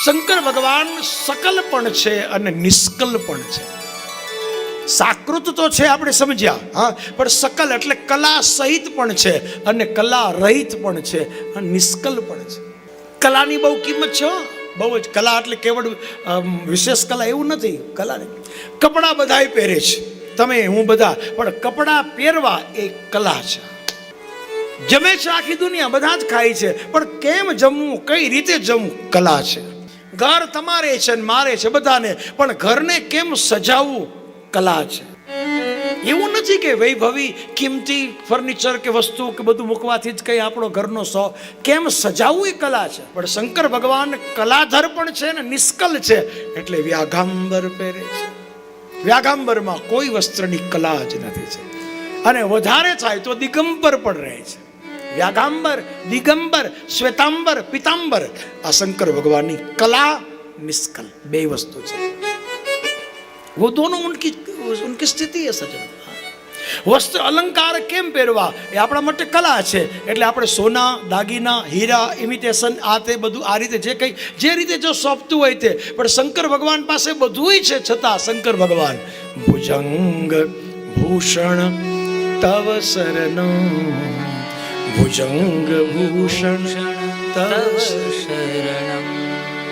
શંકર ભગવાન સકલ પણ છે અને નિષ્કલ પણ છે. સાકૃત તો છે આપણે સમજ્યા, હા, પણ સકલ એટલે કલા સહિત પણ છે અને કલા રહિત પણ છે અને નિષ્કલ પણ છે. કલાની બહુ કિંમત છે, બહુ જ. કલા એટલે કેવળ વિશેષ કલા એવું નથી. કલા કપડાં બધાય પહેરે છે, તમે હું બધા, પણ કપડાં પહેરવા એ કલા છે. જમે છે આખી દુનિયા, બધા જ ખાય છે, પણ કેમ જમવું, કઈ રીતે જમવું, કલા છે. ઘર તમારે છે ને મારે છે બધાને, પણ ઘરને કેમ સજાવવું, કલા છે. એવું નથી કે વૈભવી કિંમતી ફર્નિચર કે વસ્તુ કે બધું મૂકવાથી જ કઈ આપણો ઘરનો શોખ, કેમ સજાવવું એ કલા છે. પણ શંકર ભગવાન કલાધર પણ છે ને નિષ્કલ છે, એટલે વ્યાઘાંબર પહેરે છે. વ્યાઘાંબરમાં કોઈ વસ્ત્રની કલા જ નથી છે. અને વધારે થાય તો દિગંબર પણ રહે છે. व्यागांबर, दिगंबर, श्वेतांबर, पीतांबर, आ शंकर भगवान की कला निष्कल बे वस्तु है. वो दोनों उनकी स्थिति है सजन. वस्त्र अलंकार केम पहेरवा ए आपणा माटे कला है. एटले आपणे सोना, दागीना, हीरा, इमिटेशन आ ते बधुं आ रीते जे रीते जो सोंपतुं होय ते, पण शंकर भगवान पासे बधुंय छे. छतां शंकर भगवान भुजंग भूषण तव शरणं, भुजंग भूषण तव शरणं.